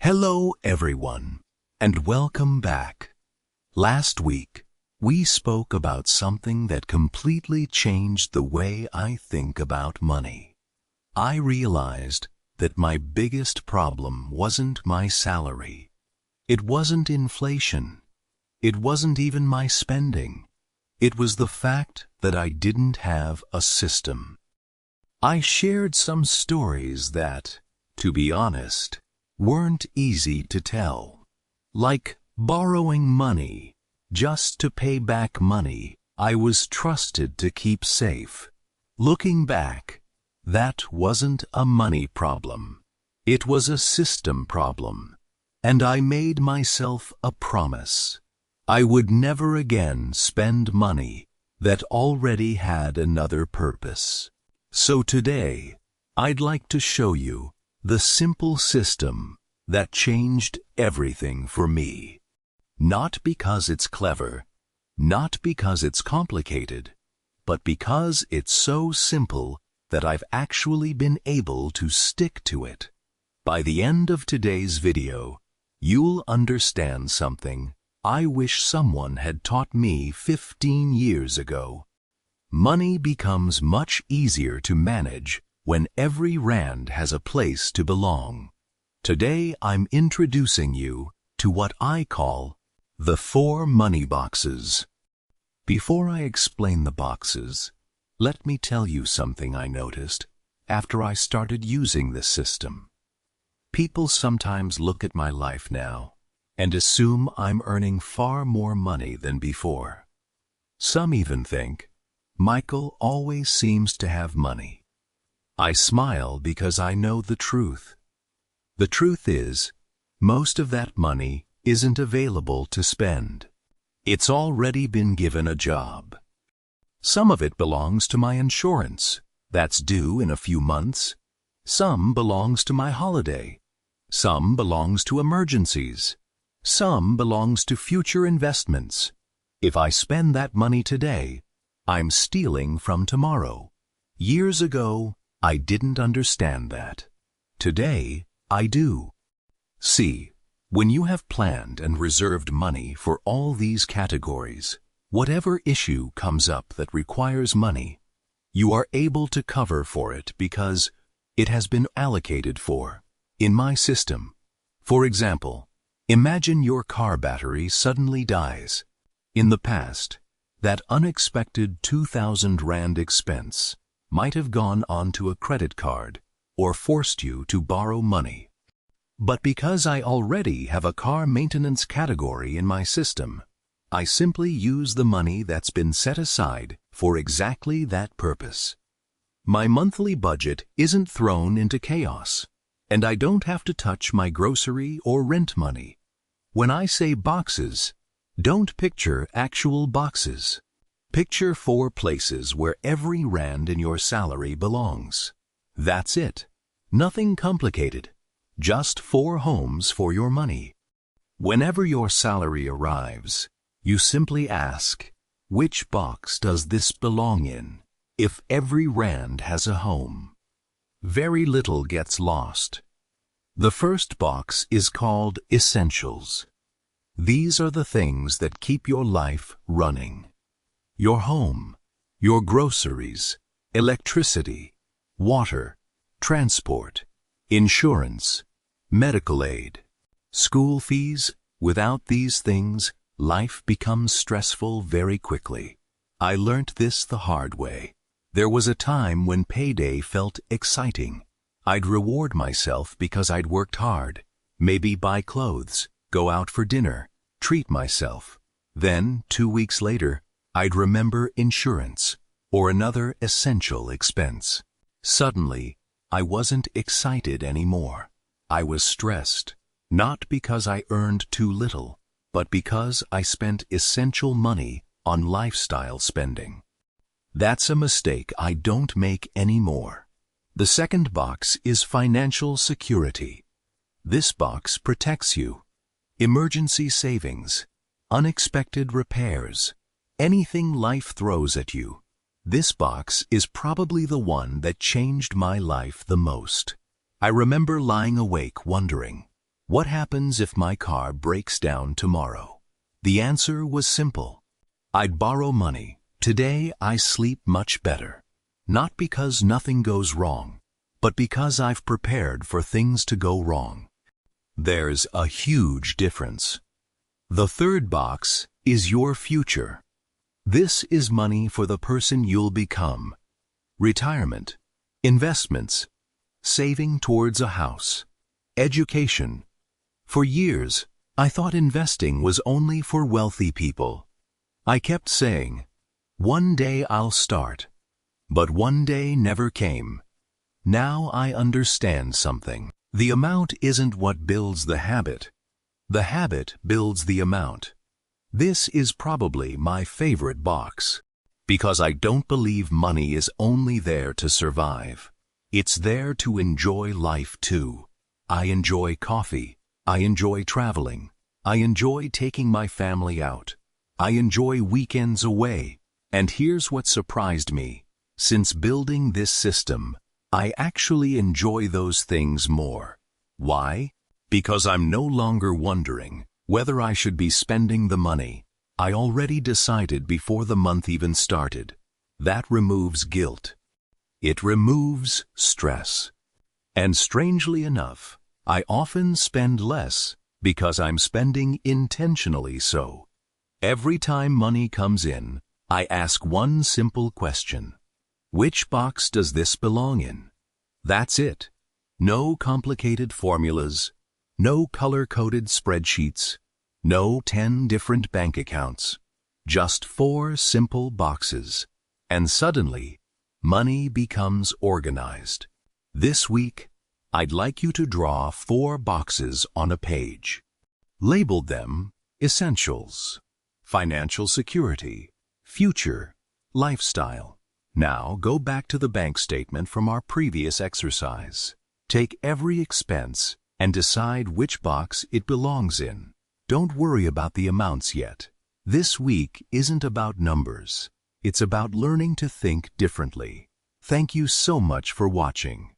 Hello everyone, and welcome back. Last week, we spoke about something that completely changed the way I think about money. I realized that my biggest problem wasn't my salary. It wasn't inflation. It wasn't even my spending. It was the fact that I didn't have a system. I shared some stories that, to be honest, weren't easy to tell. Like borrowing money just to pay back money I was trusted to keep safe. Looking back, that wasn't a money problem. It was a system problem. And I made myself a promise. I would never again spend money that already had another purpose. So today, I'd like to show you the simple system that changed everything for me. Not because it's clever, not because it's complicated, but because it's so simple that I've actually been able to stick to it. By the end of today's video, you'll understand something I wish someone had taught me 15 years ago. Money becomes much easier to manage when every rand has a place to belong. Today I'm introducing you to what I call the 4 money boxes. Before I explain the boxes, let me tell you something I noticed after I started using this system. People sometimes look at my life now and assume I'm earning far more money than before. Some even think, Michael always seems to have money. I smile because I know the truth. The truth is, most of that money isn't available to spend. It's already been given a job. Some of it belongs to my insurance, that's due in a few months. Some belongs to my holiday. Some belongs to emergencies. Some belongs to future investments. If I spend that money today, I'm stealing from tomorrow. Years ago, I didn't understand that. Today, I do. See, when you have planned and reserved money for all these categories, whatever issue comes up that requires money, you are able to cover for it because it has been allocated for. In my system, for example, imagine your car battery suddenly dies. In the past, that unexpected 2,000 Rand expense might have gone onto a credit card or forced you to borrow money. But because I already have a car maintenance category in my system, I simply use the money that's been set aside for exactly that purpose. My monthly budget isn't thrown into chaos, and I don't have to touch my grocery or rent money. When I say boxes, don't picture actual boxes. Picture 4 places where every rand in your salary belongs. That's it. Nothing complicated. Just 4 homes for your money. Whenever your salary arrives, you simply ask, which box does this belong in? If every rand has a home, very little gets lost. The first box is called essentials. These are the things that keep your life running. Your home, your groceries, electricity, water, transport, insurance, medical aid, school fees. Without these things, life becomes stressful very quickly. I learnt this the hard way. There was a time when payday felt exciting. I'd reward myself because I'd worked hard, maybe buy clothes, go out for dinner, treat myself. Then, 2 weeks later, I'd remember insurance or another essential expense. Suddenly, I wasn't excited anymore. I was stressed, not because I earned too little, but because I spent essential money on lifestyle spending. That's a mistake I don't make anymore. The second box is financial security. This box protects you. Emergency savings, unexpected repairs, anything life throws at you. This box is probably the one that changed my life the most. I remember lying awake wondering, What happens if my car breaks down tomorrow? The answer was simple. I'd borrow money. Today I sleep much better. Not because nothing goes wrong, but because I've prepared for things to go wrong. There's a huge difference. The third box is your future. This is money for the person you'll become. Retirement, investments, saving towards a house, education. For years, I thought investing was only for wealthy people. I kept saying, one day I'll start. But one day never came. Now I understand something. The amount isn't what builds the habit. The habit builds the amount. This is probably my favorite box, because I don't believe money is only there to survive. It's there to enjoy life too. I enjoy coffee. I enjoy traveling. I enjoy taking my family out. I enjoy weekends away. And here's what surprised me. Since building this system, I actually enjoy those things more. Why? Because I'm no longer wondering whether I should be spending the money. I already decided before the month even started. That removes guilt. It removes stress. And strangely enough, I often spend less because I'm spending intentionally so. Every time money comes in, I ask one simple question. Which box does this belong in? That's it. No complicated formulas, no color-coded spreadsheets, no 10 different bank accounts. Just 4 simple boxes. And suddenly, money becomes organized. This week, I'd like you to draw 4 boxes on a page. Label them Essentials, Financial Security, Future, Lifestyle. Now go back to the bank statement from our previous exercise. Take every expense and decide which box it belongs in. Don't worry about the amounts yet. This week isn't about numbers. It's about learning to think differently. Thank you so much for watching.